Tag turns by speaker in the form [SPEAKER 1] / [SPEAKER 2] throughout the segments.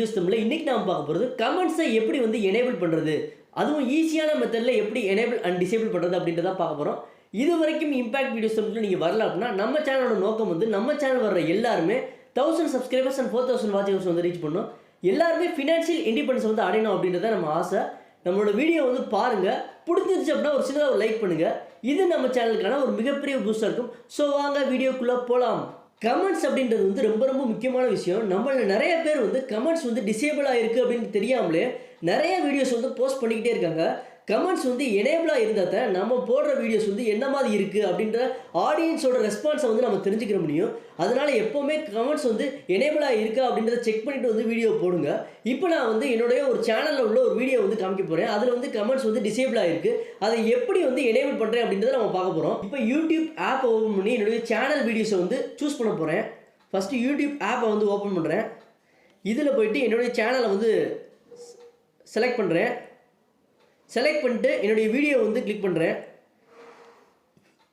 [SPEAKER 1] Videos தமிழ்ல இன்னைக்கு நாம பார்க்க போகிறது கமெண்ட்ஸை எப்படி வந்து எனேபிள் பண்ணுறது, அதுவும் ஈஸியான மெத்தடில் எப்படி எனேபிள் அண்ட் டிசேபிள் பண்ணுறது அப்படின்றத பார்க்க போகிறோம். இது வரைக்கும் இம்பாக்ட் வீடியோஸ் தமிழ்ல நீங்கள் வரல அப்படின்னா நம்ம சேனலோட நோக்கம் வந்து நம்ம சேனல் வர்ற எல்லாருமே 1000 சப்ஸ்கிரைபர்ஸ் அண்ட் 4000 வாட்சர்ஸ் வந்து ரீச் பண்ணணும். எல்லாருமே ஃபினான்ஷியல் இண்டிபெண்டன்ஸ் வந்து அடையணும் அப்படின்றத நம்ம ஆசை. நம்மளோட வீடியோ வந்து பாருங்கள், பிடிச்சிருச்சு அப்படின்னா ஒரு சின்னதாக ஒரு லைக் பண்ணுங்கள். இது நம்ம சேனலுக்கான ஒரு மிகப்பெரிய பூஸ்டாக இருக்கும். ஸோ வாங்க வீடியோக்குள்ளே போகலாம். கமெண்ட்ஸ் அப்படின்றது வந்து ரொம்ப ரொம்ப முக்கியமான விஷயம். நம்மள நிறைய பேர் வந்து கமெண்ட்ஸ் வந்து டிசேபிளாக இருக்குது அப்படின்னு தெரியாமலே நிறைய வீடியோஸ் வந்து போஸ்ட் பண்ணிக்கிட்டே இருக்காங்க. கமெண்ட்ஸ் வந்து எனேபிளாக இருந்தால் தான் நம்ம போடுற வீடியோஸ் வந்து என்ன மாதிரி இருக்குது அப்படின்ற ஆடியன்ஸோட ரெஸ்பான்ஸை வந்து நம்ம தெரிஞ்சுக்கிற முடியும். அதனால் எப்போவுமே கமெண்ட்ஸ் வந்து எனேபிளாக இருக்கா அப்படின்றத செக் பண்ணிவிட்டு வந்து வீடியோ போடுங்க. இப்போ நான் வந்து என்னுடைய ஒரு சேனலில் உள்ள ஒரு வீடியோ வந்து காமிக்க போகிறேன். அதில் வந்து கமெண்ட்ஸ் வந்து டிசேபிளாக இருக்குது. அதை எப்படி வந்து எனேபிள் பண்ணுறேன் அப்படின்றத நம்ம பார்க்க போகிறோம். இப்போ யூடியூப் ஆப் ஓப்பன் பண்ணி என்னுடைய சேனல் வீடியோஸை வந்து சூஸ் பண்ண போகிறேன். ஃபஸ்ட்டு யூடியூப் ஆப்பை வந்து ஓப்பன் பண்ணுறேன். இதில் போய்ட்டு என்னுடைய சேனலை வந்து செலக்ட் பண்ணுறேன். செலக்ட் பண்ணிட்டு என்னுடைய வீடியோ வந்து கிளிக் பண்ணுறேன்.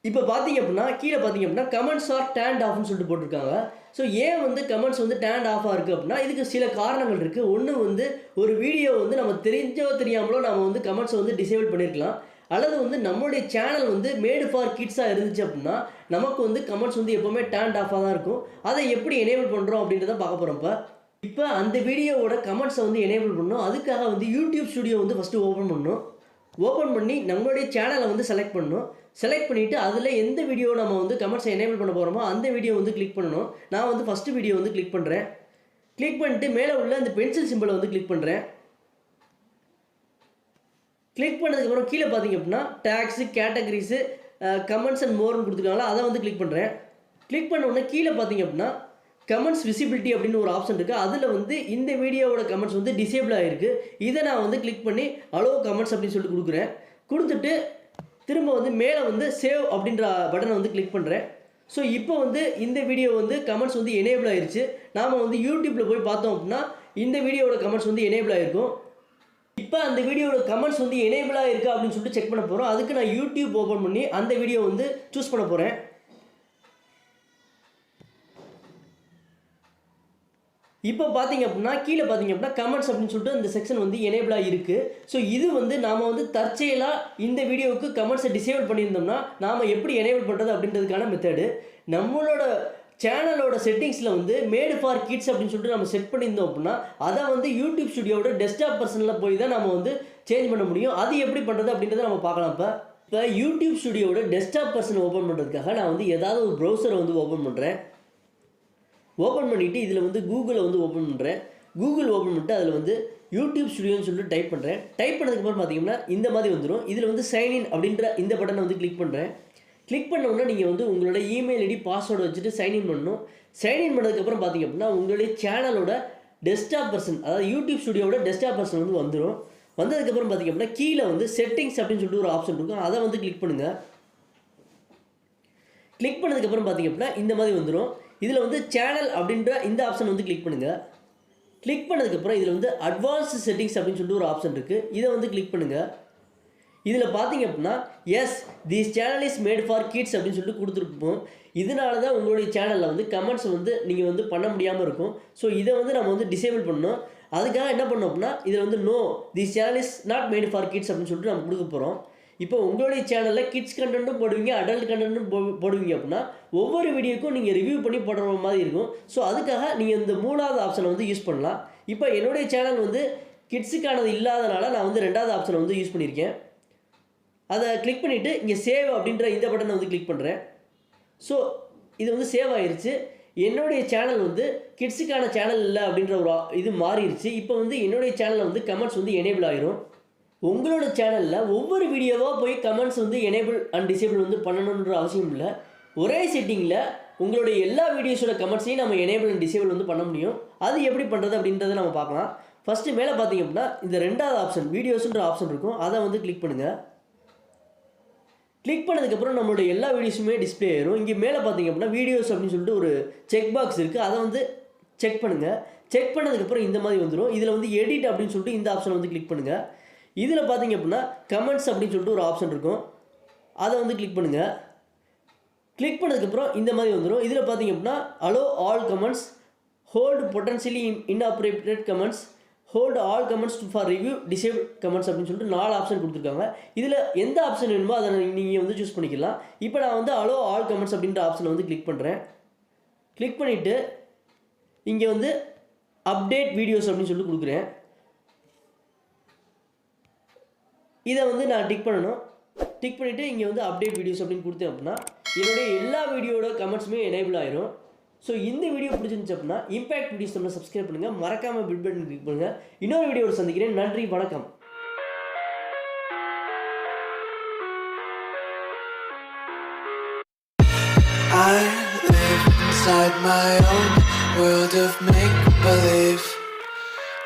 [SPEAKER 1] இப்போ பார்த்தீங்க அப்படின்னா கீழே பார்த்தீங்க அப்படின்னா கமெண்ட்ஸ் ஆர் டேர்ன்ட் ஆஃப்னு சொல்லிட்டு போட்டிருக்காங்க. ஸோ ஏன் வந்து கமெண்ட்ஸ் வந்து டேர்ன்ட் ஆஃபாக இருக்குது அப்படின்னா இதுக்கு சில காரணங்கள் இருக்குது. ஒன்று வந்து ஒரு வீடியோ வந்து நம்ம தெரிஞ்சோ தெரியாமலோ நம்ம வந்து கமெண்ட்ஸை வந்து டிசேபிள் பண்ணியிருக்கலாம். அல்லது வந்து நம்மளுடைய சேனல் வந்து மேடு ஃபார் கிட்ஸாக இருந்துச்சு அப்படின்னா நமக்கு வந்து கமெண்ட்ஸ் வந்து எப்போவுமே டேர்ன்ட் ஆஃபாக தான் இருக்கும். அதை எப்படி எனேபிள் பண்ணுறோம் அப்படின்றத பார்க்க போகிறோம். இப்போ அந்த வீடியோவோட கமெண்ட்ஸை வந்து எனேபிள் பண்ணணும். அதுக்காக வந்து யூடியூப் ஸ்டுடியோ வந்து ஃபஸ்ட்டு ஓப்பன் பண்ணணும். ஓப்பன் பண்ணி நம்மளுடைய சேனலை வந்து செலக்ட் பண்ணணும். செலக்ட் பண்ணிவிட்டு அதில் எந்த வீடியோ நம்ம வந்து கமெண்ட்ஸை எனேபிள் பண்ண போகிறோமோ அந்த வீடியோ வந்து கிளிக் பண்ணணும். நான் வந்து ஃபஸ்ட்டு வீடியோ வந்து கிளிக் பண்ணுறேன். கிளிக் பண்ணிட்டு மேலே உள்ள அந்த பென்சில் சிம்பிளை வந்து கிளிக் பண்ணுறேன். கிளிக் பண்ணதுக்கப்புறம் கீழே பார்த்தீங்க அப்படின்னா டேக்ஸு, கேட்டகரிஸு, கமெண்ட்ஸ் அண்ட் மோர்னு கொடுத்துருக்காங்களா, அதை வந்து கிளிக் பண்ணுறேன். கிளிக் பண்ண உடனே கீழே பார்த்தீங்க அப்படின்னா கமெண்ட்ஸ் விசிபிலிட்டி அப்படின்னு ஒரு ஆப்ஷன் இருக்குது. அதில் வந்து இந்த வீடியோவோட கமெண்ட்ஸ் வந்து டிசேபிள் ஆகிருக்கு. இதை நான் வந்து கிளிக் பண்ணி அலோ கமெண்ட்ஸ் அப்படின்னு சொல்லிட்டு கொடுக்குறேன். கொடுத்துட்டு திரும்ப வந்து மேலே வந்து சேவ் அப்படின்ற பட்டனை வந்து கிளிக் பண்ணுறேன். ஸோ இப்போ வந்து இந்த வீடியோ வந்து கமெண்ட்ஸ் வந்து எனேபிள் ஆகிருச்சு. நாம் வந்து யூடியூப்பில் போய் பார்த்தோம் அப்படின்னா இந்த வீடியோவோட கமெண்ட்ஸ் வந்து எனேபிள் ஆகிருக்கும். இப்போ அந்த வீடியோவோட கமெண்ட்ஸ் வந்து எனேபிளாக இருக்கா அப்படின்னு சொல்லிட்டு செக் பண்ண போகிறோம். அதுக்கு நான் யூடியூப் ஓப்பன் பண்ணி அந்த வீடியோ வந்து சூஸ் பண்ண போகிறேன். இப்போ பார்த்தீங்க அப்படின்னா கீழே பார்த்தீங்க அப்படின்னா கமெண்ட்ஸ் அப்படின்னு சொல்லிட்டு இந்த செக்ஷன் வந்து எனேபிளாக இருக்குது. ஸோ இது வந்து நாம் வந்து தற்செயலாக இந்த வீடியோவுக்கு கமெண்ட்ஸை டிசேபிள் பண்ணியிருந்தோம்னா நாம் எப்படி எனேபிள் பண்ணுறது அப்படின்றதுக்கான மெத்தடு. நம்மளோட சேனலோட செட்டிங்ஸில் வந்து மேடு ஃபார் கிட்ஸ் அப்படின்னு சொல்லிட்டு நம்ம செட் பண்ணியிருந்தோம் அப்படின்னா அதை வந்து யூடியூப் ஸ்டுடியோட டெஸ்க்டாப் பர்சனில் போய் தான் நம்ம வந்து சேஞ்ச் பண்ண முடியும். அது எப்படி பண்ணுறது அப்படின்றத நம்ம பார்க்கலாம். இப்போ யூடியூப் ஸ்டுடியோட டெஸ்க்டாப் பர்சன் ஓப்பன் பண்ணுறதுக்காக நான் வந்து ஏதாவது ஒரு ப்ரௌசரை வந்து ஓப்பன் பண்ணுறேன். ஓப்பன் பண்ணிவிட்டு இதில் வந்து கூகுளை வந்து ஓப்பன் பண்ணுறேன். கூகுள் ஓப்பன் பண்ணிட்டு அதில் வந்து யூடியூப் ஸ்டுடியோன்னு சொல்லிட்டு டைப் பண்ணுறேன். டைப் பண்ணதுக்கப்புறம் பார்த்தீங்கன்னா இந்த மாதிரி வந்துடும். இதில் வந்து சைன்இன் அப்படின்ற இந்த பட்டனை வந்து கிளிக் பண்ணுறேன். கிளிக் பண்ணோன்னா நீங்கள் வந்து உங்களோட இமெயில் ஐடி பாஸ்வேர்டு வச்சுட்டு சைன்இன் பண்ணணும். சைன்இன் பண்ணதுக்கப்புறம் பார்த்தீங்க அப்படின்னா உங்களுடைய சேனலோட டெஸ்க்டாப் பர்சன், அதாவது யூடியூப் ஸ்டுடியோட டெஸ்க்டாப் பர்சன் வந்து வந்துடும். வந்ததுக்கப்புறம் பார்த்தீங்க அப்படின்னா கீழே வந்து செட்டிங்ஸ் அப்படின்னு சொல்லிட்டு ஒரு ஆப்ஷன் இருக்கும். அதை வந்து கிளிக் பண்ணுங்கள். கிளிக் பண்ணதுக்கப்புறம் பார்த்தீங்க அப்படின்னா இந்த மாதிரி வந்துடும். இதில் வந்து சேனல் அப்படின்ற இந்த ஆப்ஷன் வந்து கிளிக் பண்ணுங்கள். கிளிக் பண்ணதுக்கப்புறம் இதில் வந்து அட்வான்ஸ்டு செட்டிங்ஸ் அப்படின்னு சொல்லிட்டு ஒரு ஆப்ஷன் இருக்குது. இதை வந்து கிளிக் பண்ணுங்கள். இதில் பார்த்தீங்க அப்படின்னா yes this channel is made for kids அப்படின்னு சொல்லிட்டு கொடுத்துருப்போம். இதனால தான் உங்களுடைய சேனலில் வந்து கமெண்ட்ஸ் வந்து நீங்கள் வந்து பண்ண முடியாமல் இருக்கும். ஸோ இதை வந்து நம்ம வந்து டிசேபிள் பண்ணணும். அதுக்காக என்ன பண்ணோம் அப்படின்னா இதில் வந்து no this channel is not made for kids அப்படின்னு சொல்லிட்டு நம்ம கொடுக்க போகிறோம். இப்போ உங்களுடைய சேனலில் கிட்ஸ் கண்டென்ட்டும் போடுவீங்க, அடல்ட் கண்டென்ட்டும் போடுவீங்க அப்படின்னா ஒவ்வொரு வீடியோக்கும் நீங்கள் ரிவ்யூ பண்ணி போடுற மாதிரி இருக்கும். ஸோ அதுக்காக நீங்கள் இந்த 3வது ஆப்ஷனை வந்து யூஸ் பண்ணலாம். இப்போ என்னுடைய சேனல் வந்து கிட்ஸுக்கானது இல்லாதனால நான் வந்து 2வது ஆப்ஷனை வந்து யூஸ் பண்ணியிருக்கேன். அதை கிளிக் பண்ணிவிட்டு இங்கே சேவ் அப்படின்ற இந்த பட்டனை வந்து கிளிக் பண்ணுறேன். ஸோ இது வந்து சேவ் ஆயிடுச்சு. என்னுடைய சேனல் வந்து கிட்ஸுக்கான சேனல் இல்லை அப்படின்ற ஒரு இது மாறிடுச்சு. இப்போ வந்து என்னுடைய சேனலில் வந்து கமெண்ட்ஸ் வந்து எனேபிள் ஆகிரும். உங்களோட சேனலில் ஒவ்வொரு வீடியோவாக போய் கமெண்ட்ஸ் வந்து எனேபிள் அண்ட் டிசேபிள் வந்து பண்ணணுன்ற அவசியம் இல்லை. ஒரே செட்டிங்கில் உங்களுடைய எல்லா வீடியோஸோட கமெண்ட்ஸையும் நம்ம எனேபிள் அண்ட் டிசேபிள் வந்து பண்ண முடியும். அது எப்படி பண்ணுறது அப்படின்றத நம்ம பார்க்கலாம். ஃபஸ்ட்டு மேலே பார்த்தீங்க அப்படின்னா இந்த 2வது ஆப்ஷன் வீடியோஸ்ன்ற ஆப்ஷன் இருக்கும். அதை வந்து கிளிக் பண்ணுங்கள். கிளிக் பண்ணதுக்கப்புறம் நம்மளுடைய எல்லா வீடியோஸுமே டிஸ்பிளே ஆயிரும். இங்கே மேலே பார்த்தீங்க அப்படின்னா வீடியோஸ் அப்படின்னு சொல்லிட்டு ஒரு செக் பாக்ஸ் இருக்குது. அதை வந்து செக் பண்ணுங்கள். செக் பண்ணதுக்கப்புறம் இந்த மாதிரி வந்துடும். இதில் வந்து எடிட் அப்படின்னு சொல்லிட்டு இந்த ஆப்ஷனை வந்து கிளிக் பண்ணுங்கள். இதில் பார்த்தீங்க அப்படின்னா கமெண்ட்ஸ் அப்படின்னு சொல்லிட்டு ஒரு ஆப்ஷன் இருக்கும். அதை வந்து கிளிக் பண்ணுங்கள். கிளிக் பண்ணதுக்கப்புறம் இந்த மாதிரி வந்துடும். இதில் பார்த்தீங்க அப்படின்னா allow all comments hold potentially inappropriate comments, hold all comments for review, disable comments அப்படின்னு சொல்லிட்டு 4 ஆப்ஷன் கொடுத்துருக்காங்க. இதில் எந்த ஆப்ஷன் வேணுமோ அதை நீங்கள் வந்து சூஸ் பண்ணிக்கலாம். இப்போ நான் வந்து அலோ ஆல் கமெண்ட்ஸ் அப்படின்ற ஆப்ஷனை வந்து கிளிக் பண்ணுறேன். கிளிக் பண்ணிவிட்டு இங்கே வந்து அப்டேட் வீடியோஸ் அப்படின்னு சொல்லிட்டு கொடுக்குறேன். இதை வந்து நான் டிக் பண்ணணும். டிக் பண்ணிவிட்டு இங்கே வந்து அப்டேட் வீடியோஸ் அப்படின்னு கொடுத்தேன் அப்படின்னா என்னுடைய எல்லா வீடியோட கமெண்ட்ஸுமே எனேபிள் ஆயிரும். ஸோ இந்த வீடியோ பிடிச்சிருந்துச்சு அப்படின்னா இம்பாக்ட் வீடியோஸ் நம்ம சப்ஸ்கிரைப் பண்ணுங்கள், மறக்காமல் பில் பட்டன் கிளிக் பண்ணுங்கள். இன்னொரு வீடியோவில் சந்திக்கிறேன். நன்றி, வணக்கம்.
[SPEAKER 2] I live inside my own world of make-believe.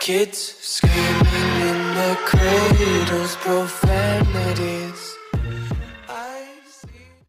[SPEAKER 2] Kids screaming in their cradles, profane.